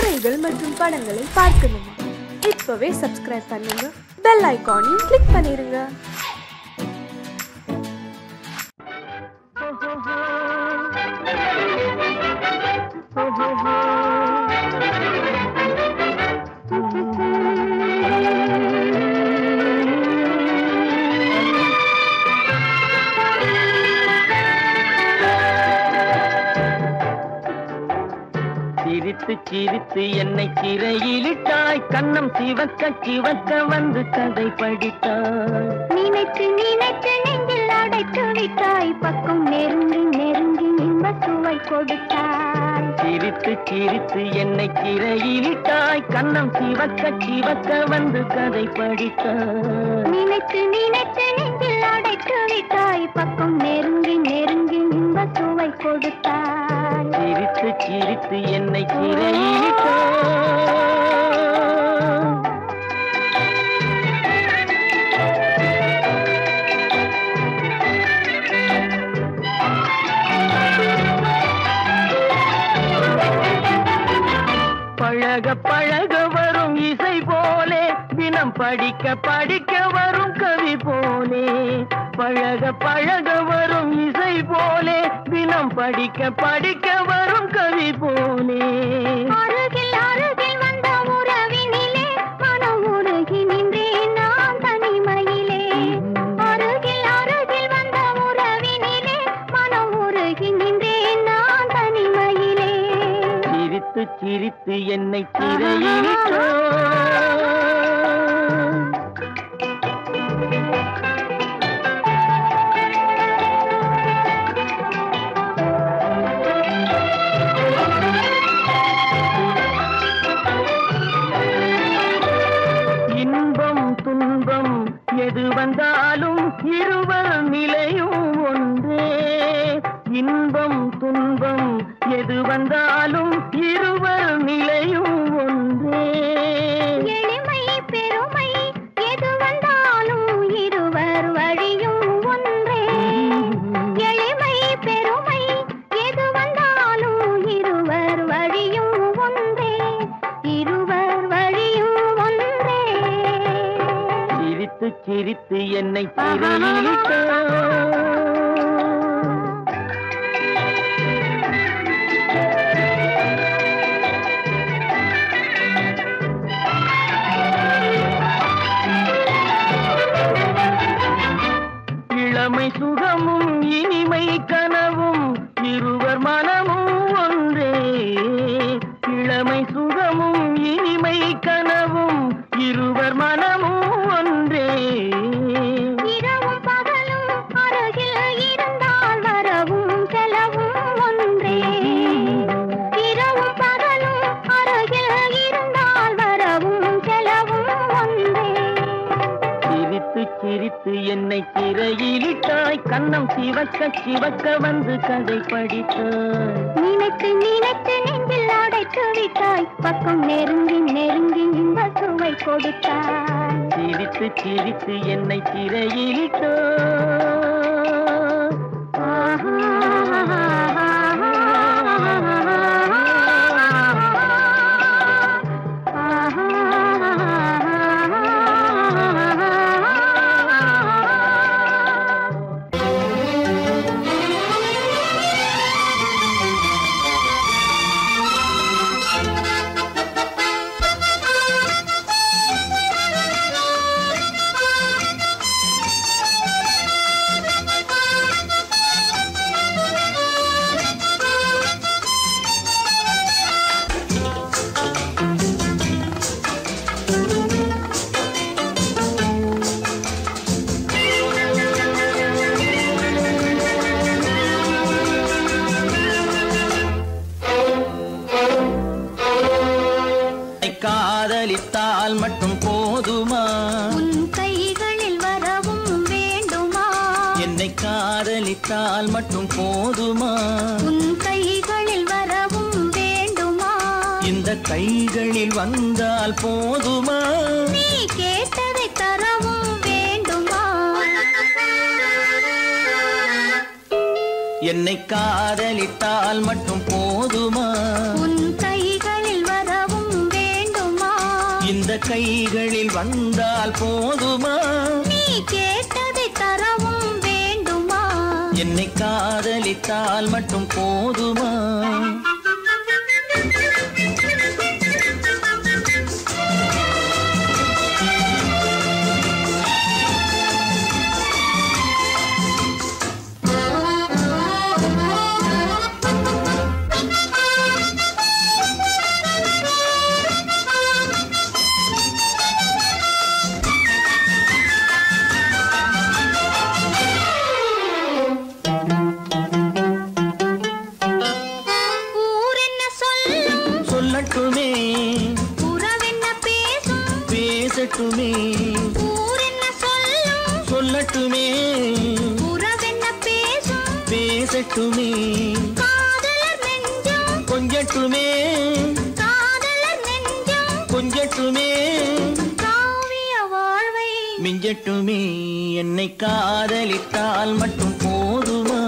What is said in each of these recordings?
கதைகள் மற்றும் படங்களை பார்க்கணுமா? இப்பவே சப்ஸ்கிரைப் பண்ணுங்க, பெல் ஐகானையும் கிளிக் பண்ணிருங்க. சிரித்து சிரித்து என்னை சிறையிலிட்டாய், கண்ணம் சிவக்க சிவக்க வந்து கதை படித்தாய். நினைத்து நினைத்து நெஞ்சில் அடைத்து விட்டாய், பக்கம் நெருங்கி நெருங்கி இன்ப சுவை கொடுத்தாய். சிரித்து சிரித்து என்னை சிறையிலிட்டாய், கண்ணம் சிவக்க சிவக்க வந்து கதை படித்தாய். நினைத்து நினைத்து நெஞ்சில் அடைத்து விட்டாய், பக்கம் நெருங்கி நெருங்கி இன்ப சுவை கொடுத்தாய். சிரித்து சிரித்து என்னை சிறையிலிட்டாய். பழக பழக வரும் இசை போலே, தினம் படிக்க படிக்க வரும் கவி போலே. பழக பழக வரும் இசை போலே, தினம் படிக்க படிக்க வரும் கவி போலே. அருகில் அருகில் வந்த உறவினிலே மனம் உருகி நின்றேன் நான் தனிமையிலே. அருகில் அருகில் வந்த உறவினிலே மனம் உருகி நின்றேன் நான் தனிமையிலே. சிரித்து சிரித்து என்னை சிறையிலிட்டாய். இன்பம் துன்பம் எது வந்தாலும் இருவர் நிலையும் ஒன்றே. இன்பம் துன்பம் எது வந்தாலும் இருவர் நிலையும் ஒன்றே. எளிமை பெருமை எது வந்தாலும் இருவர் வழியும் ஒன்றே. எளிமை பெருமை எது வந்தாலும் இருவர் வழியும் ஒன்றே. இருவர் வழியும் ஒன்றே. சிரித்து சிரித்து என்னை சிறையிலிட்டாய். இளமை சுகமும் இனிமை கனவும் இருவர் மனமும் ஒன்றே. இளமை சுகமும் இனிமை கனவும் இருவர் மனமும் ஒன்றே. இரவும் பகலும் அருகில் இருந்தால் வரவும் செலவும் ஒன்றே. இரவும் பகலும் அருகில் இருந்தால் வரவும் செலவும் ஒன்றே. சிரித்து சிரித்து என்னை சிறையிலிட்டாய், கண்ணம் சிவக்க சிவக்க வந்து கதை படித்தாய். நினைத்து நினைத்து நெஞ்சில் அடைத்து விட்டாய், பக்கம் நெருங்கி நெருங்கி இன்ப சுவை கொடுத்தாய். சிரித்து சிரித்து என்னை சிறையிலிட்டாய். காதலித்தால் மட்டும் போதுமா? உன் கைகளில் வரவும் வேண்டுமா? என்னை காதலித்தால் மட்டும் போதுமா? உன் கைகளில் வரவும் வேண்டுமா? இந்த கைகளில் வந்தால் போதுமா? நீ கேட்டதை தரவும் வேண்டுமா? என்னை காதலித்தால் மட்டும் போதுமா? உன் கைகளில் வரவும் கைகளில் வந்தால் போதுமா? நீ கேட்டதை தரவும் வேண்டுமா? என்னை காதலித்தால் மட்டும் போதுமா? சொல்லட்டுமே உறவென்ன பேசும் பேசட்டுமே. ஊரென்ன சொல்லும் சொல்லட்டுமே உறவென்ன பேசும் பேசட்டுமே. காதலர் நெஞ்சம் கொஞ்சட்டுமே காதலர் நெஞ்சம் கொஞ்சட்டுமே. காவிய வாழ்வை மிஞ்சட்டுமே. என்னை காதலித்தால் மட்டும் போதுமா?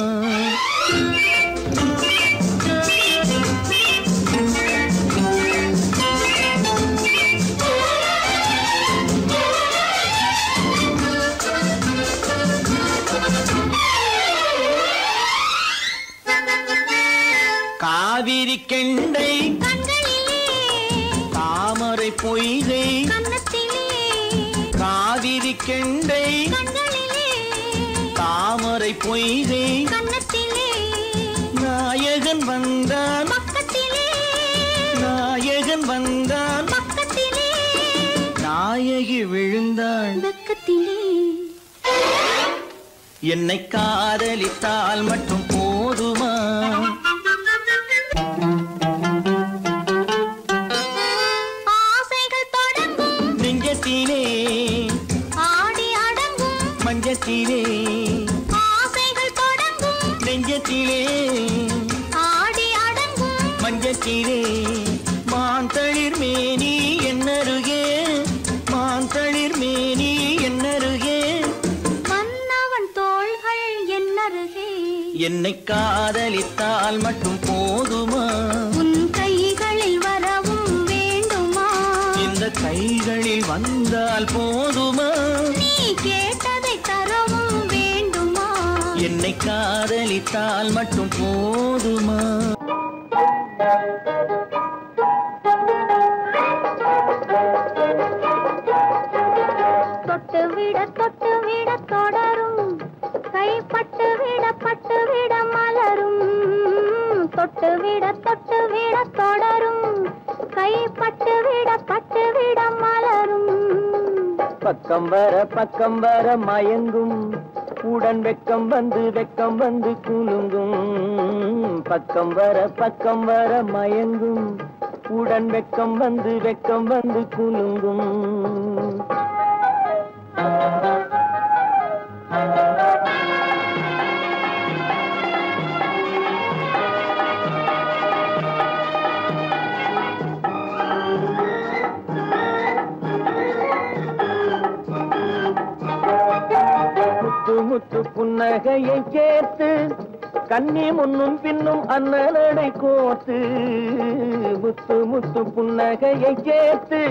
காவிரி கெண்டை கண்களிலே தாமரை பொய்கை கன்னத்திலே. காவிரி கெண்டை கண்களிலே தாமரை பொய்கை கன்னத்திலே. நாயகன் வந்தான் பக்கத்திலே நாயகன் வந்தான் பக்கத்திலே. நாயகி விழுந்தாள் பக்கத்திலே. என்னை காதலித்தால் மட்டும் போதுமா? ஆசைகள் தொடங்கும் நெஞ்சத்திலே ஆடி அடங்கும் மஞ்சத்திலே. ஆசைகள் தொடங்கும் நெஞ்சத்திலே ஆடி அடங்கும் மஞ்சத்திலே. மாந்தளிர் மேனி என்னருகே மாந்தளிர் மேனி என்னருகே. மன்னவன் தோள்கள் என்னருகே. என்னை காதலித்தால் மட்டும் போதுமா? உன் கைகளில் வரவும் வேண்டுமா? இந்த கைகளில் வந்தால் போதுமா? நீ கேட்டதை தரவும் வேண்டுமா? என்னை காதலித்தால் மட்டும் போதுமா? தொட்டு விட தொடரும் கைப்பட்டு விட மலரும். தொட்டு விட தொடரும் கைப்பட்டு விட மலரும். பக்கம் வர மயங்கும் உடன் வெக்கம் வந்து குலுங்கும். பக்கம் வர மயங்கும் உடன் வெக்கம் வந்து குலுங்கும். முத்து புன்னகையை சேர்த்து கண்ணி முன்னும் பின்னும் அண்ணலடை கோர்த்து. முத்து புன்னகையை சேர்த்து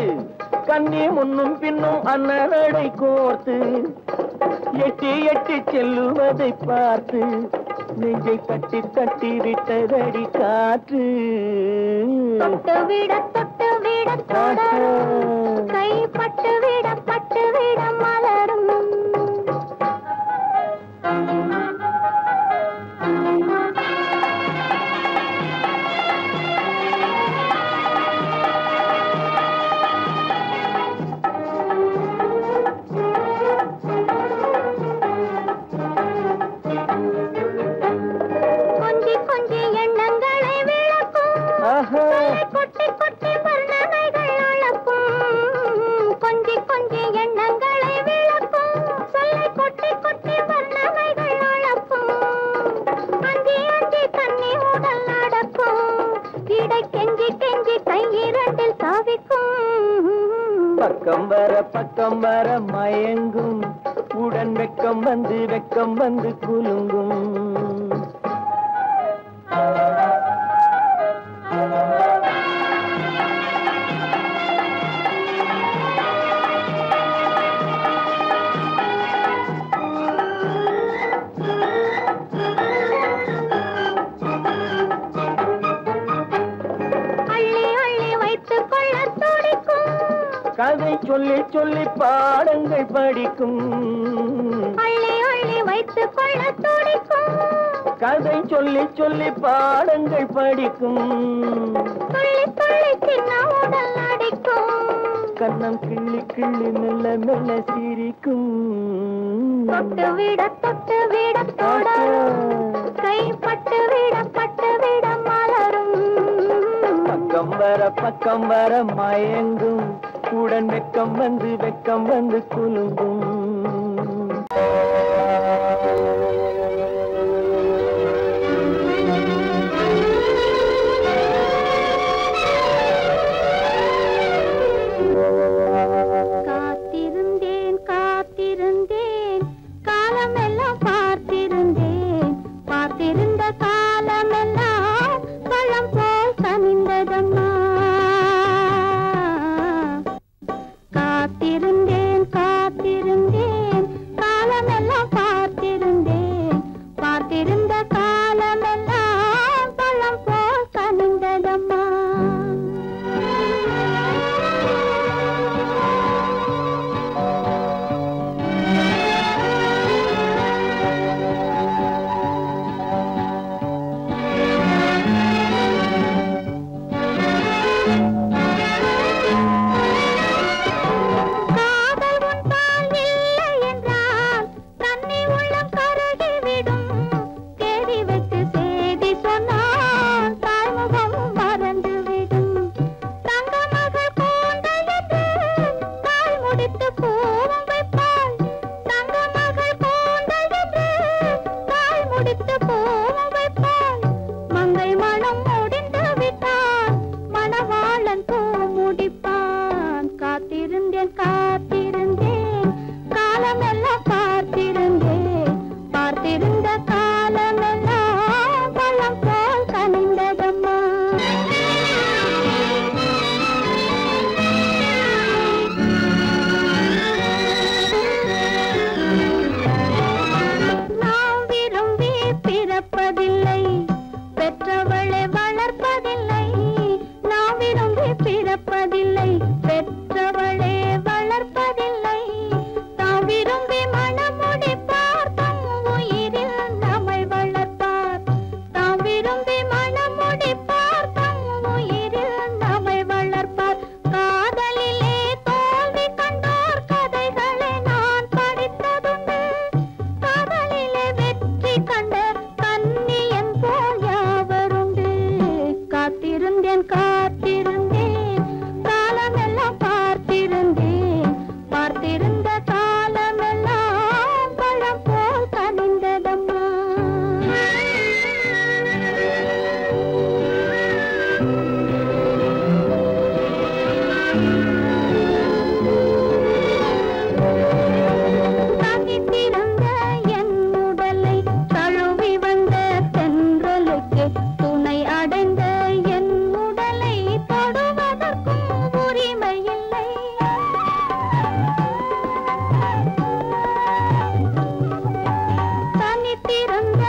கண்ணி முன்னும் பின்னும் அண்ணலடை கோர்த்து. எட்டி செல்லுவதை பார்த்து நெஞ்சை தட்டி விட்டதடி காற்று. தொட்டு விட தொடரும் கைப்பட்டு விட மலரும். கொஞ்சி எண்ணங்களை விளக்கும் கொட்டி வர்ணனைகள் அளக்கும். கொஞ்சி எண்ணங்களை விளக்கும் சொல்லை கொட்டி வர்ணனைகள் அளக்கும். அஞ்சி தண்ணி உடல் நடக்கும். இடை கெஞ்சி கை இரண்டில் சாவிக்கும். பக்கம் வர மயங்கும் உடன் வெக்கம் வந்து குலுங்கும். கொள்ள துடிக்கும். கதை சொல்லி சொல்லி பாடங்கள் படிக்கும். அள்ளி அள்ளி வைத்துக் கொள்ள துடிக்கும். கதை சொல்லி சொல்லி பாடங்கள் படிக்கும். துள்ளி துள்ளி சின்ன உடல் அடிக்கும். கண்ணம் கிள்ளி கிள்ளி மெல்ல மெல்ல சிரிக்கும். தொட்டு விட தொட கைப்பட்டு விட மலரும். பக்கம் வர மயங்கும். உடன் வெக்கம் வந்து குலுங்கும். காத்திருந்தேன் காத்திருந்தேன் காலமெல்லாம் பார்த்திருந்தேன். பார்த்திருந்த காலமெல்லாம் பழம் போல் கனிந்ததம்மா. காத்திருந்தேன் காத்திருந்தேன் காலமெல்லாம் பார்த்திருந்தேன். பார்த்திருந்த காலமெல்லாம் பழம் போல் கனிந்ததம்மா. காத்திருந்தேன் காலமெல்லாம் பார்த்திருந்தேன். பார்த்திருந்த காலமெல்லாம் பழம் போல் கனிந்ததம்மா. நாம் விரும்பி பிறப்பதில்லை, பெற்றவளை வளர்ப்பதில்லை. நாம் விரும்பி பிறப்பதில்லை, பெற்றவளே வளர்ப்பதில்லை. தாம் விரும்பி மனமுடிப்பார் தம் உயிரில் நம்மை வளர்ப்பார். தாம் விரும்பி மனமுடிப்பார் தம் உயிரில் நம்மை வளர்ப்பார். காதலிலே தோல்வி கண்டோர் கதைகளை நான் படித்ததுண்டு. காதலிலே வெற்றி கண்ட கன்னியன் போல் யாவருண்டு. காத்திருந்தேன் காத்திருந்தேன் காலமெல்லாம் பார்த்திருந்தேன். பார்த்திருந்த காலமெல்லாம் பழம் போல் கனிந்ததம்மா. தனித்திருந்த என் உடலை தழுவி வந்த தென்றலுக்கு துணை அடைந்த என் உடலை தொடுவதற்கும் உரிமையில்லை. தனித்திருந்த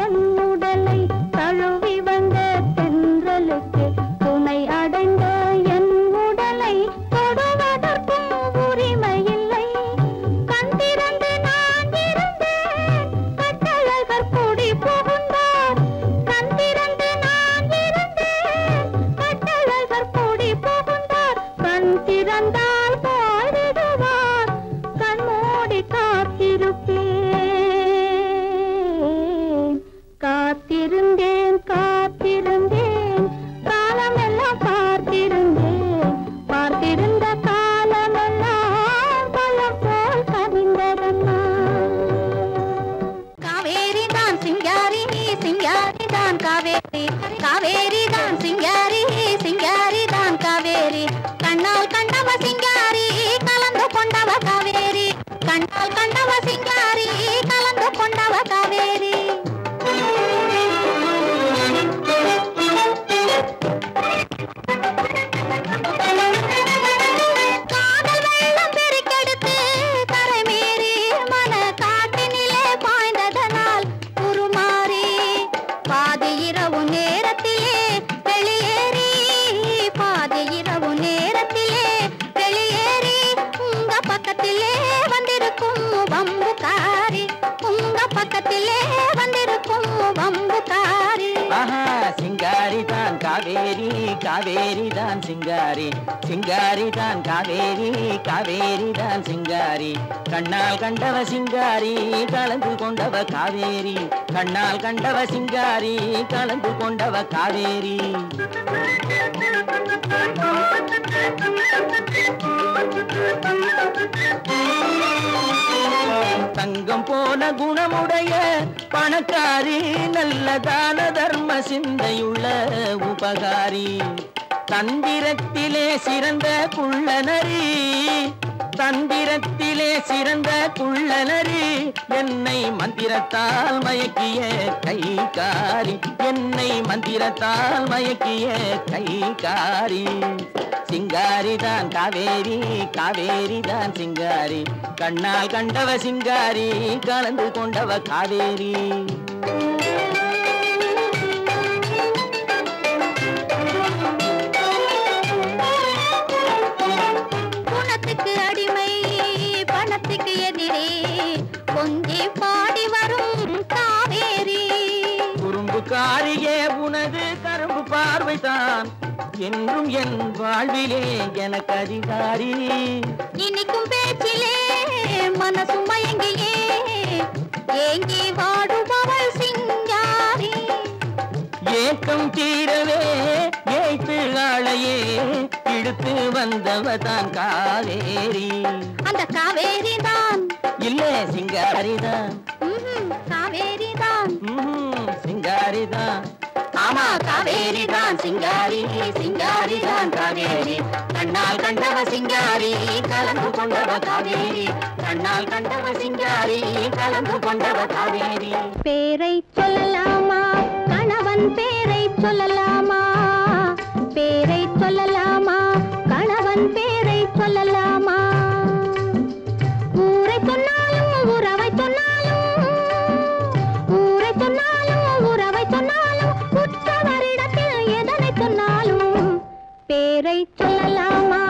என் உடலை தழுவி வந்த தென்றலுக்கு துணை அடைந்த என் உடலை தொடுவதற்கும் உரிமையில்லை. கண் திறந்து நான் இருந்தேன், கட்டழகர் கூடி புகுந்தார். கண் திறந்து நான் இருந்தேன், கட்டழகர் கூடி புகுந்தார். கண் திறந்தால் பாடிடுவார், கண் மூடி காத்திருப்பேன். காத்திருந்தேன் காத்திருந்தேன் காலமெல்லாம் பார்த்திருந்தேன். பார்த்திருந்த காலமெல்லாம் பழம் போல் கனிந்ததம்மா. காவேரி தான் சிங்காரி சிங்காரி தான் காவேரி. காவேரி தான் சிங்காரி சிங்காரி தான் காவேரி. கண்ணால் கண்டவ சிங்காரி கலந்து கொண்டவ காவேரி. கண்ணால் கண்டவ சிங்காரி கலந்து கொண்டவ காவேரி. காதல் வெள்ளம் பெருக்கெடுத்து கரை மீறி மன காட்டினிலே பாய்ந்ததனால் உருமாறி பாதி இரவு நேரத்திலே வெளியேறி பாதி இரவு நேர காவேரி தான் சிங்காரி சிங்காரி தான் காவேரி காவேரி தான் சிங்காரி கண்ணால் கண்டவ சிங்காரி கலந்து கொண்டவ காவேரி கண்ணால் கண்டவ சிங்காரி கலந்து கொண்டவ காவேரி தங்கம் போல குணமுடைய பணக்காரி நல்ல தான தர்ம சிந்தையுள்ள உபகாரி தந்திரத்திலே சிறந்த குள்ளநரி தந்திரத்திலே சிறந்த குள்ளநரி என்னை மந்திரத்தால் மயக்கிய கைகாரி என்னை மந்திரத்தால் மயக்கிய கைகாரி சிங்காரி தான் காவேரி காவேரி தான் சிங்காரி கண்ணால் கண்டவ சிங்காரி கலந்து கொண்டவ காவேரி குணத்துக்கு அடிமை பணத்துக்கு எதிரே கொஞ்சி பாடி வரும் காவேரி குறும்புக்காரியே உனது கரும்பு பார்வைதான் என்றும் என் வாழ்விலே எனக்கு அதிகாரி இனிக்கும் பேச்சிலே மனசு மயங்கியே ஏங்கி வாடுபவள் சிங்காரி ஏக்கம் தீரவே ஏய்த்து ஆளையே இழுத்து வந்தவதான் காவேரி அந்த காவேரி தான் இல்லே சிங்காரி தான் காவேரி தான் சிங்காரி தான் ஆமா காவேரி தான் சிங்காரி சிங்காரி தான் காவேரி கண்ணால் கண்டவ சிங்காரி கலந்து கொண்டவ காவேரி கண்ணால் கண்டவ சிங்காரி கலந்து கொண்டவ காவேரி பேரை சொல்லலாமா கணவன் பேரை சொல்லலாமா பேரை சொல்லலாமா கணவன் பேரை சொல்லலாமா ஊரை சொன்னாலும் உறவை சொன்னாலும் ஊரை சொன்னாலும் உறவை சொன்னாலும் உற்றவரிடத்தில் எதனை சொன்னாலும் பேரை சொல்லலாமா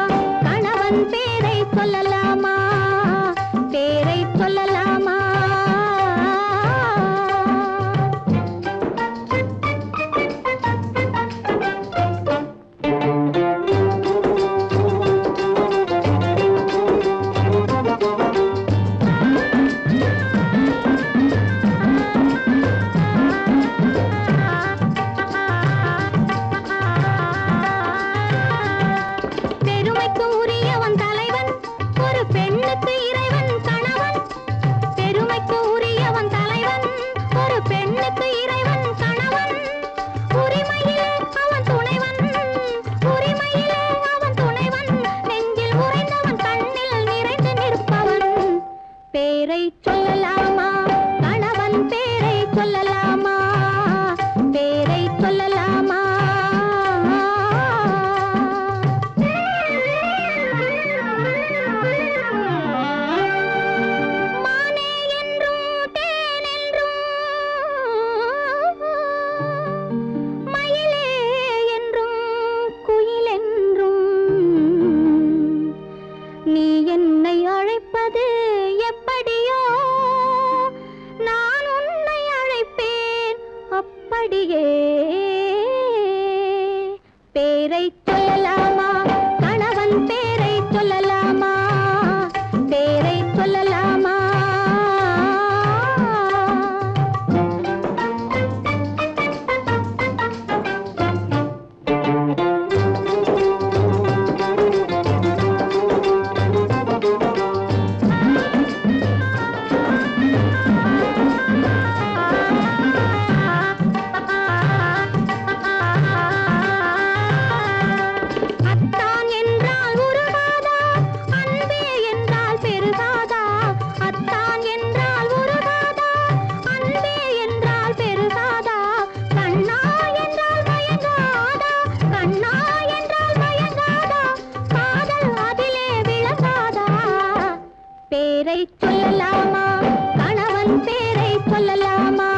கணவன் பேரை சொல்லலாமா பேரை சொல்லலாமா பெருமைக்கு உரியவன் தலைவன் ஒரு பெண்ணுக்கு இறைவன் கணவன் பெருமைக்கு உரியவன் தலைவன் ஒரு பெண்ணுக்கு இறைவன் கணவன் உரிமையிலே அவன் துணைவன் உரிமையிலே அவன் துணைவன் நெஞ்சில் உறைந்தவன் கண்ணில் நிறைந்து நிற்பவன் பேரை சொல்லலாமா கணவன் பேரை சொல்லலாமா பேரை சொல்லலாமா மானே என்றும் தேனென்றும் மயிலே என்றும் குயிலென்றும் நீ என்னை அழைப்பது எப்படியோ நான் உன்னை அழைப்பேன் அப்படியே பேரை சொல்லலாமா கணவன் பேரை சொல்லலாமா பேரை சொல்லலாமா அத்தான் என்றால் உருகாதா அன்பே என்றால் பெருகாதா அத்தான் என்றால் உருகாதா அன்பே என்றால் பெருகாதா கண்ணா என்றால் மயங்காதா கண்ணா என்றால் மயங்காதா காதல் அதிலே விளங்காதா பேரை சொல்லலாமா கணவன் பேரை சொல்லலாமா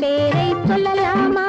பேரை சொல்லலாமா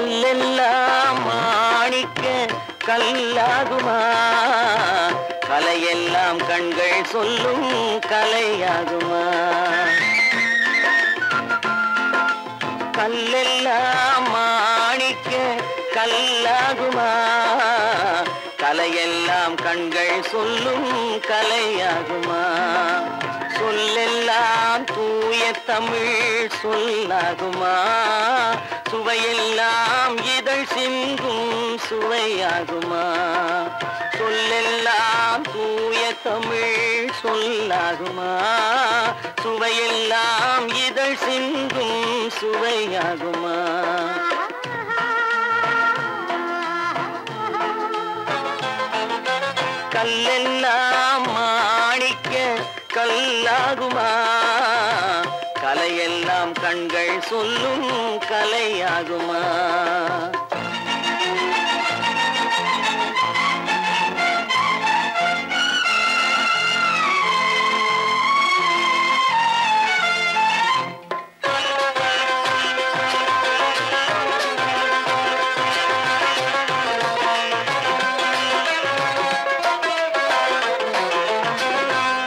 கல்லெல்லாம் மாணிக்க கல்லாகுமா கலையெல்லாம் கண்கள் சொல்லும் கலையாகுமா கல்லெல்லாம் மாணிக்க கல்லாகுமா கலையெல்லாம் கண்கள் சொல்லும் கலையாகுமா சொல்லெல்லாம் தூய தமிழ் சொல்லாகுமா சுவையெல்லாம் இதழ் சிந்தும் சுவையாகுமா சொல்லெல்லாம் தூய தமிழ் சொல்லாகுமா சுவையெல்லாம் இதழ் சிந்தும் சுவையாகுமா கல்லெல்லாம் மாணிக்க கல்லாகுமா கலையெல்லாம் கண்கள் சொல்லும் கலையாகுமா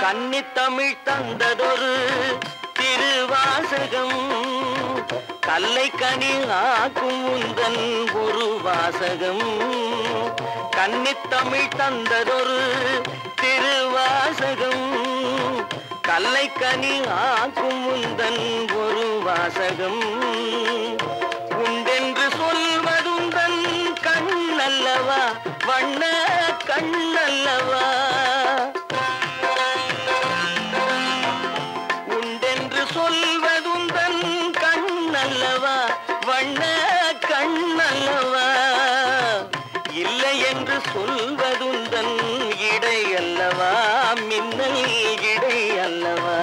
கன்னித்தமிழ் தந்ததொரு திருவாசகம் கல்லை கனி ஆக்கும் உந்தன் ஒரு வாசகம் கன்னித்தமிழ் தந்ததொரு திருவாசகம் கல்லை கனி ஆக்கும் உந்தன் ஒரு வாசகம் உண்டென்று சொல்வதுந்தன் கண்ணல்லவா வண்ண கண்ணல்லவா சொல்வதுந்தன் கண்ணல்லவா வண்ண கண்ணல்லவா இல்லை என்று சொல்வதுந்தன் இடை அல்லவா மின்னல் இடை அல்லவா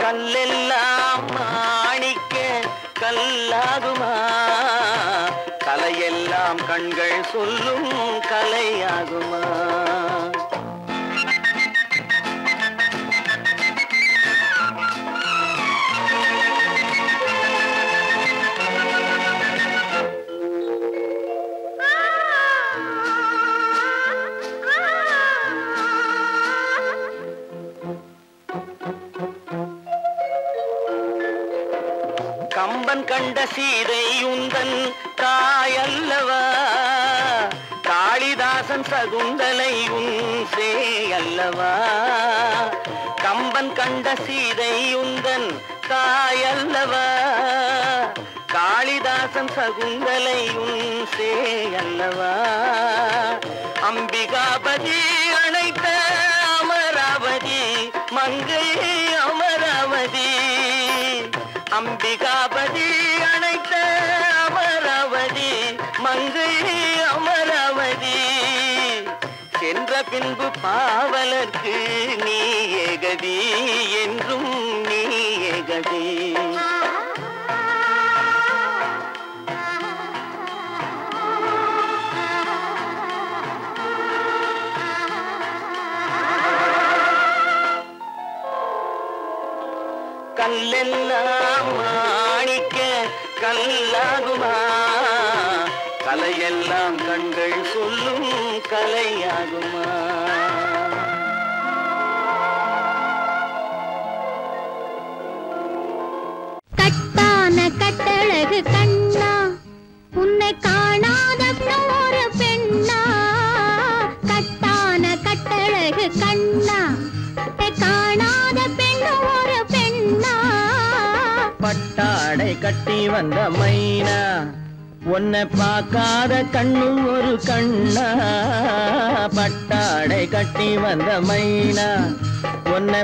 கல்லெல்லாம் மாணிக்க கல்லாகுமா கலையெல்லாம் கண்கள் சொல்லும் கலையாகுமா கம்பன் கண்ட சீதை உந்தன் தாயல்லவா காளிதாசன் சகுந்தலை உன் சேயல்லவா கம்பன் கண்ட சீதை உந்தன் தாயல்லவா காளிதாசன் சகுந்தலை உன் சேயல்லவா அம்பிகாபதி அழைத்த அமராவதி மங்கை அமராவதி அம்பிகாபதி அழைத்த அமராவதி மங்கை அமராவதி சென்ற பின்பு பாவலர்க்கு நீ ஏகதி என்றும் நீ ஏகதி கல்லெல்லாம் மாணிக்க கல்லாகுமா கலையெல்லாம் கண்கள் சொல்லும் கலையாகுமா கட்டான கட்டழகு கண்ணா உன்னை காணாத ஒரு பெண்ணா கட்டான கட்டழகு கண்ணா காணாத பெண்ணு ஒரு பெண்ணா பட்டாடை கட்டி வந்த மைனா உன்னை பார்க்காத கண்ணும் ஒரு கண்ணா பட்டாடை கட்டி வந்த மைனா உன்னை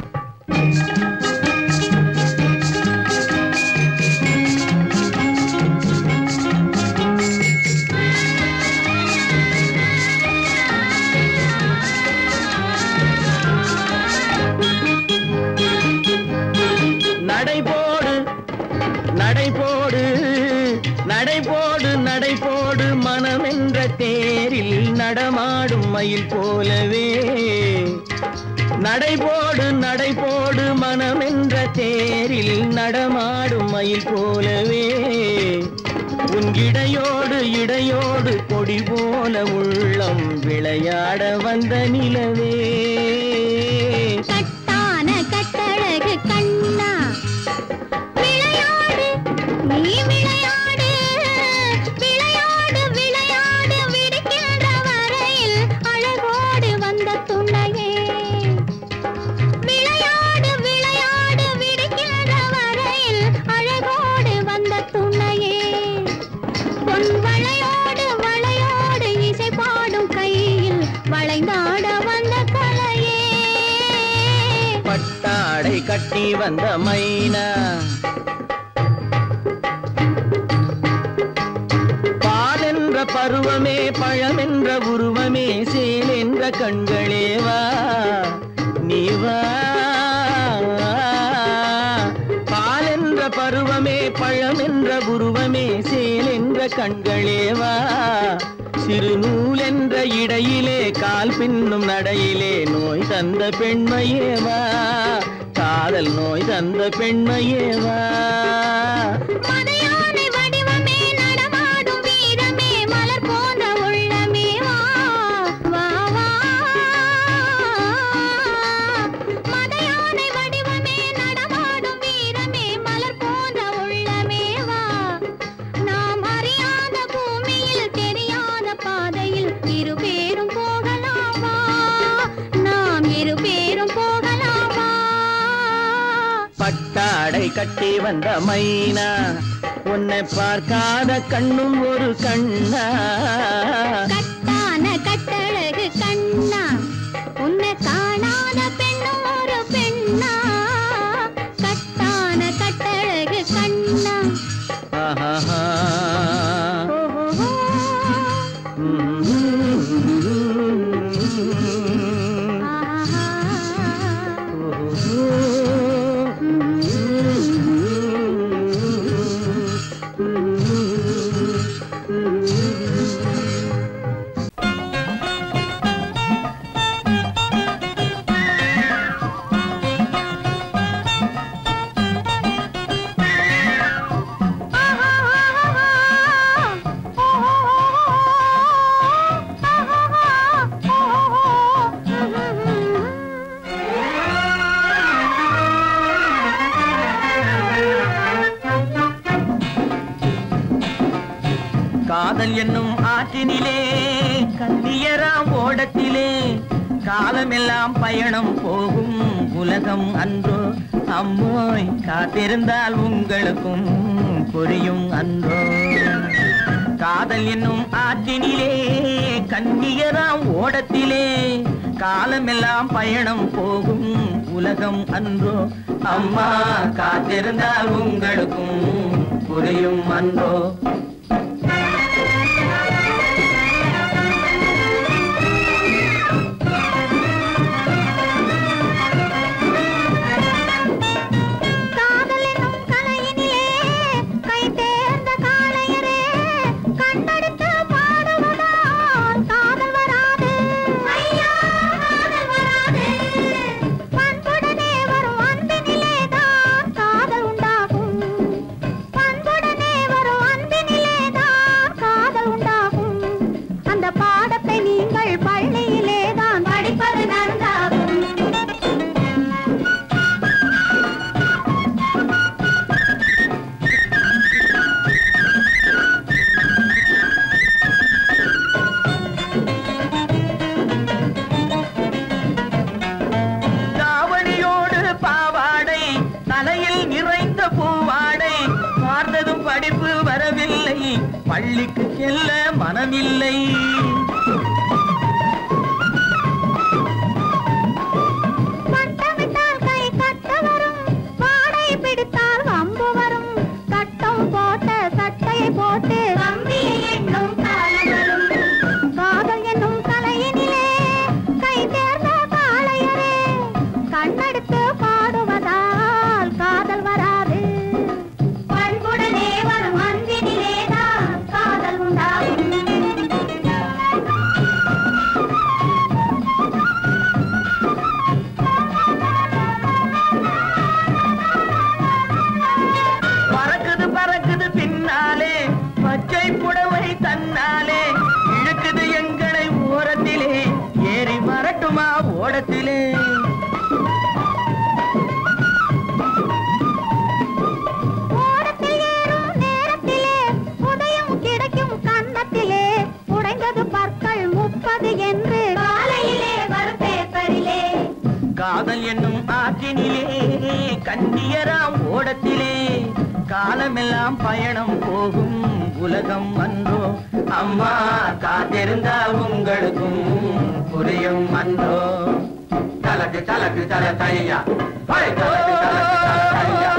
நடைபோடு நடைபோடு நடைபோடு நடைபோடு மனமென்ற நடமாடும் மயில் போலவே நடைபோடு நடைபோடு மனமென்ற தேரில் நடமாடும் மயில் போலவே உன் இடையோடு இடையோடு கொடி போல உள்ளம் விளையாட வந்த நிலவே கட்டான கட்டழகு கண்ணா விளையாடு நீ விளையாடு விளையாடு விளையாடு விடுக்கின்ற வரையில் அழகோடு வந்த துணையே விளையாடு விளையாடு விடுக்கின்ற வரையில் அழகோடு வந்த துணையே பொன் வளையோடு வளையோடு இசை பாடும் கையில் வளைந்தாட வந்த கலையே பட்டாடை கட்டி வந்த மைனா பால் என்ற பருவமே பழம் என்ற உருவமே சேல் என்ற கண்களே வா நீ வா பால் என்ற பருவமே பழம் என்ற உருவமே சேல் என்ற கண்களே வா சிறு நூல் என்ற இடையிலே கால் பின்னும் நடையிலே நோய் தந்த பெண்மையே வா காதல் நோய் தந்த பெண்மையே வா மதையானை வடிவமே நடமாடும் வீரமே மலர் போன்ற உள்ளமே வா வா வா மதையானை வடிவமே நடமாடும் வீரமே மலர் போன்ற உள்ளமே வா நாம் அறியாத பூமியில் தெரியாத பாதையில் இருபேரும் போகலாமா நாம் இருபேரும் போகலாமா பட்டாடை கட்டி வந்த மைனா உன்னை பார்க்காத கண்ணும் ஒரு கண்ணா கட்டான கட்டழகு கண்ணா உன்னை காணாத பெண்ணும் ஒரு பெண்ணா கட்டான கட்டழகு கண்ணா ஆஹா ஓஹோ காதல் என்னும் ஆற்றினிலே கண்ணியராம் ஓடத்திலே காலமெல்லாம் பயணம் போகும் உலகம் அன்றோ அம்மோய் காத்திருந்தால் உங்களுக்கும் புரியும் அன்றோ காதல் என்னும் ஆற்றினிலே கண்ணியராம் ஓடத்திலே காலமெல்லாம் பயணம் போகும் உலகம் அன்றோ அம்மா காத்திருந்தால் உங்களுக்கும் புரியும் அன்றோ பள்ளிக்கு செல்ல மனமில்லை பட்டமிட்டால் கை கட்ட வரும் வாடை பிடித்தால் வம்பு வரும் சட்டம் போட்ட சட்டையை போட்டு கம்பியை எண்ணும் காலம் வரும் காதல் என்னும் கலையினிலே கை தேர்ந்த காளையரே கண்ணெடுத்து பாடுவதால் காதல் வராது பண்புடனே வரும் அன்பினிலேதான் காதல் உண்டாகும் ஆற்றினிலே கண்டியராம் ஓடத்திலே காலமெல்லாம் பயணம் போகும் உலகம் அன்றோ அம்மா காத்திருந்தா உங்களுக்கும் புரியும் அன்றோ தலக்கு தலக்கு தல தையா தலக்கு தலக்கு தல தையா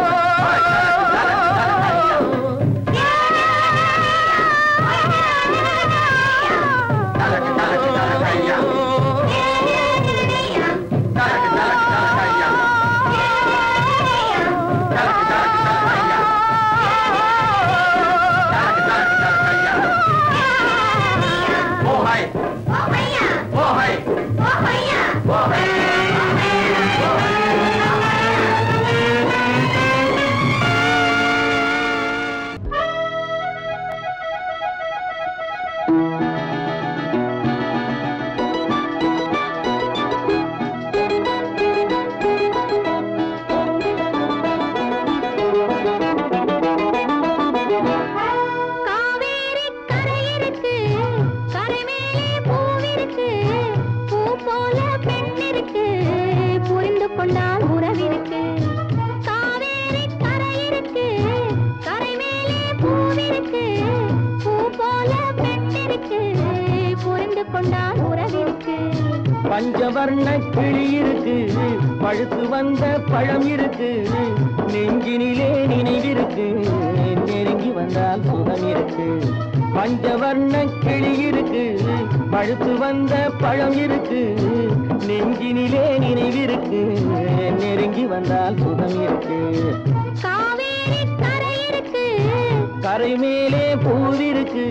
பஞ்சவர்ண கிளி இருக்கு பழுத்து வந்த பழம் இருக்கு நெஞ்சினிலே நினைவிருக்கு நெருங்கி வந்தால் சுகம் இருக்கு பஞ்சவர்ண கிளி இருக்கு பழுத்து வந்த பழம் இருக்கு நெஞ்சினிலே நினைவிருக்கு நெருங்கி வந்தால் சுகம் இருக்கு காவேரி கரை இருக்கு கரை மேலே பூவிருக்கு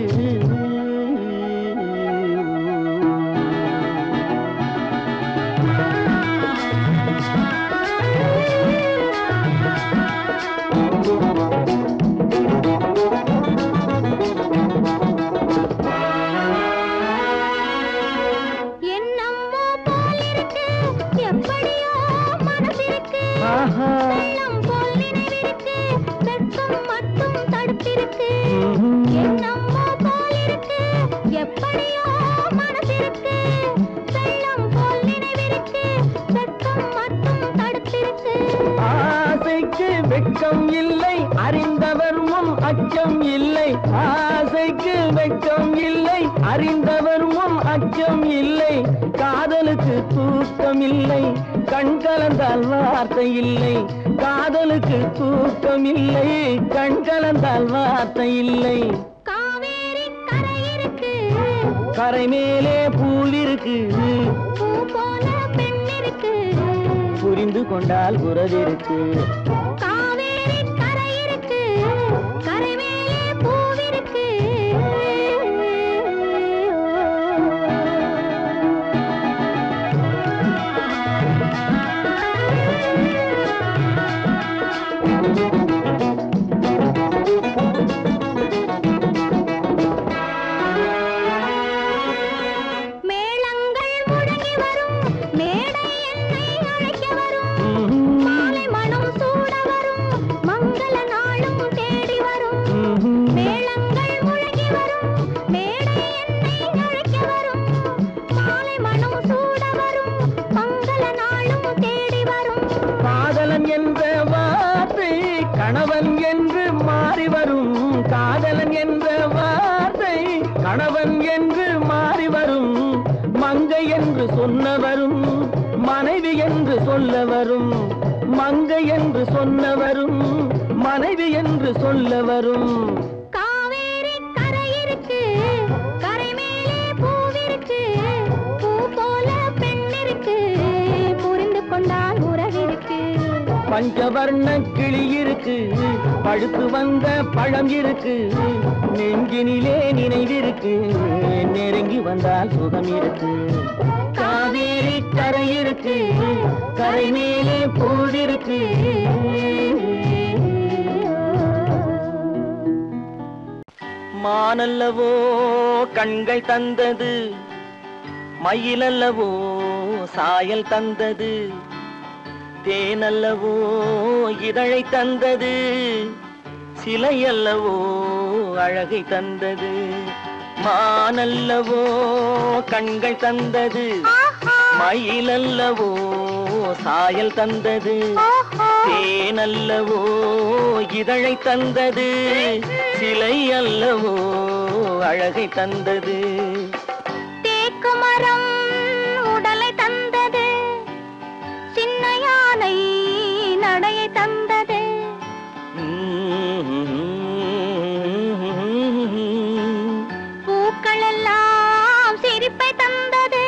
வெட்கம் இல்லை அறிந்தவர் முன் அச்சம் இல்லை ஆசைக்கு வெட்கம் இல்லை அறிந்தவர் முன் அச்சம் இல்லை காதலுக்கு தூக்கம் இல்லை கண் கலந்தால் வார்த்தை இல்லை காதலுக்கு தூக்கம் இல்லை கண் கலந்தால் வார்த்தை இல்லை காவேரி கரை இருக்கு கரை மேலே பூவிருக்கு பூ போல பெண் இருக்கு புரிந்து கொண்டால் உறவிருக்கு காவேரி கரை இருக்கு கரை மேலே பூவிருக்கு மேளங்கள் முழங்கி வரும் மேடை என்னை அழைக்க வரும் மாலை மனம் சூட வரும் மங்கள நாளும் தேடி வரும் மேளங்கள் முழங்கி வரும் மேடை என்னை அழைக்க வரும் மாலை மனம் சூட வரும் மங்கள நாளும் தேடி வரும் காதலன் என்ற வார்த்தை கணவன் என்று மாறி வரும் காதலன் என்ற வார்த்தை கணவன் என்று மாறி வரும் மங்கை என்று சொன்னவரும் மனைவி என்று சொல்ல வரும் மங்கை என்று சொன்னவரும் மனைவி என்று சொல்ல வரும் காவேரி கரை இருக்கு கரை மேலே பூவிருக்கு பூ போல பெண் இருக்கு புரிந்து கொண்டால் உறவிருக்கு பஞ்சவர்ண கிளி இருக்கு பழுத்து வந்த பழம் இருக்கு நெஞ்சினிலே நினைவிருக்கு நெருங்கி வந்தால் சுகம் இருக்கு காவேரி கரை இருக்கு கரை மேலே பூவிருக்கு மானல்லவோ கண்கள் தந்தது மயிலல்லவோ சாயல் தந்தது தேனல்லவோ இதழை தந்தது சிலையல்லவோ அழகை தந்தது மானல்லவோ கண்கள் தந்தது மயிலல்லவோ சாயல் தந்தது, தேனல்லவோ இதழை தந்தது, சிலை அல்லவோ அழகை தந்தது. தேக்கு மரம் உடலை தந்தது, சின்ன யானை நடையை தந்தது. பூக்கள் எல்லாம் சிரிப்பை தந்தது,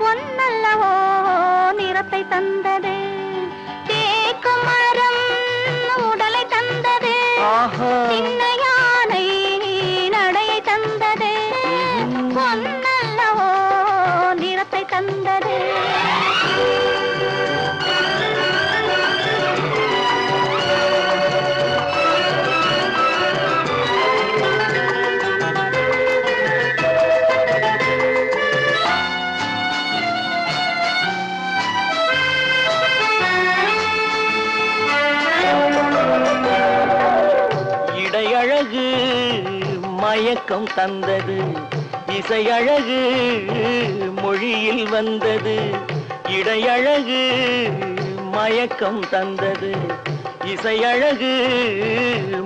பொன்னல்லவோ நிறத்தை தந்தது. தேக்கு மரம் உடலை தந்தது, சின்ன யானை நடையை தந்தது, பொன்னல்லவோ நிறத்தை தந்தது. இடையழகு மயக்கம் தந்தது, இசையழகு மொழியில் வந்தது. இடையழகு மயக்கம் தந்தது, இசையழகு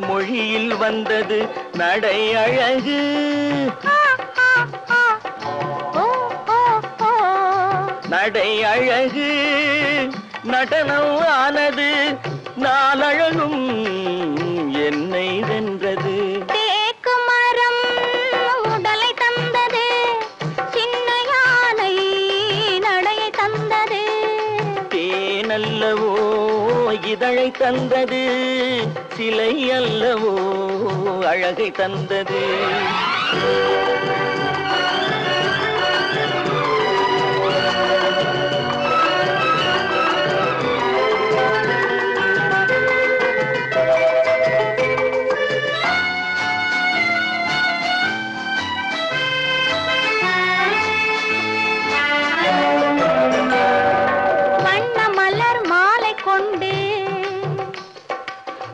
மொழியில் வந்தது. நடை அழகு நடை அழகு நடனம் ஆனது, நாளழகும் என்னை வென்றது. தேக்கு மரம் உடலை தந்தது, சின்ன யானை நடையை தந்தது. தேனல்லவோ இதழை தந்தது, சிலை அல்லவோ அழகை தந்தது.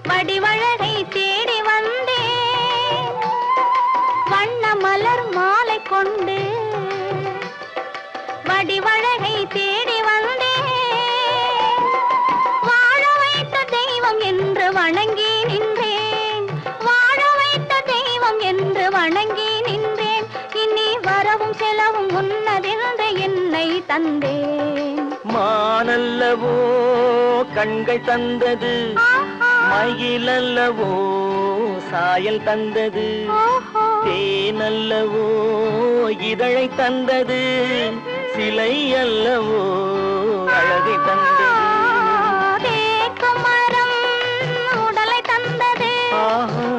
வடிவழகை தேடி வந்தேன், வண்ண மலர் மாலை கொண்டு வடிவழகை தேடி வந்தேன். வாழ வைத்த தெய்வம் என்று வணங்கி நின்றேன், வாழ வைத்த தெய்வம் என்று வணங்கி நின்றேன். இனி வரவும் செலவும் உன்னதென்று என்னை தந்தேன். மானல்லவோ கண்கள் தந்தது, மயிலல்லவோ சாயல் தந்தது, தேனல்லவோ இதழை தந்தது, சிலை அல்லவோ அழகை தந்தது. தேக்கு மரம் உடலை தந்தது,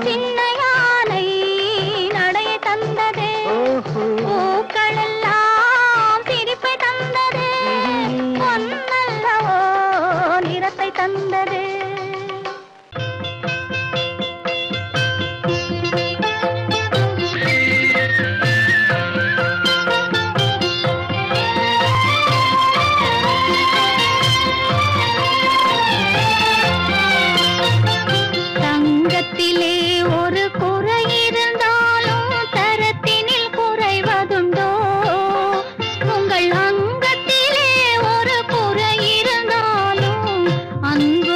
சின்ன யானை நடையை தந்தது, பூக்கள் எல்லாம் சிரிப்பை தந்தது, பொன்னல்லவோ நிறத்தை தந்தது. தங்கத்திலே ஒரு குறை இருந்தாலும் தரத்தினில் குறைவதுண்டோ? உங்கள் அங்கத்திலே ஒரு குறை இருந்தாலும் அன்பு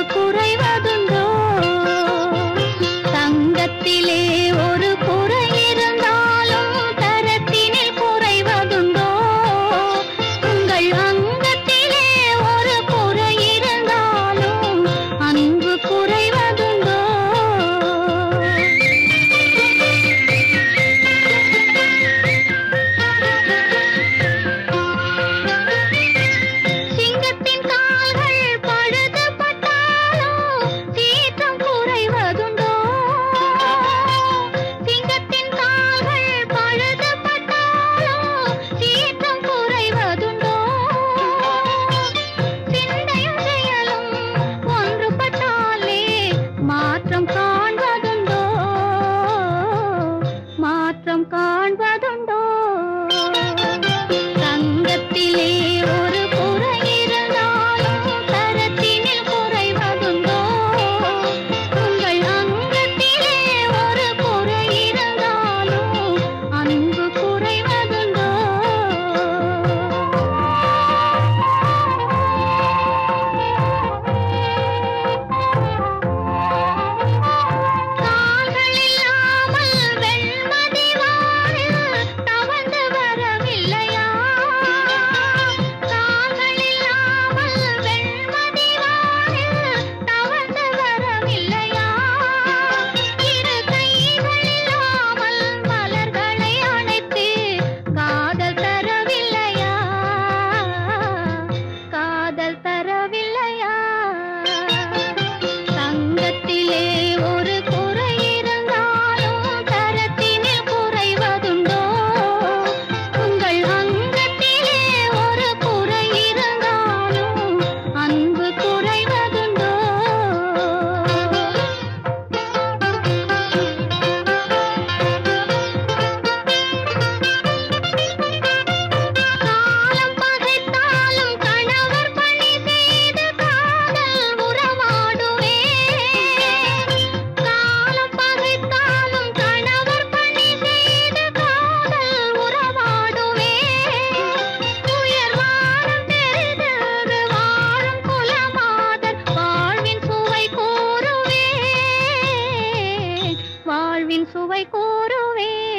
சுவை கூறுவேன்.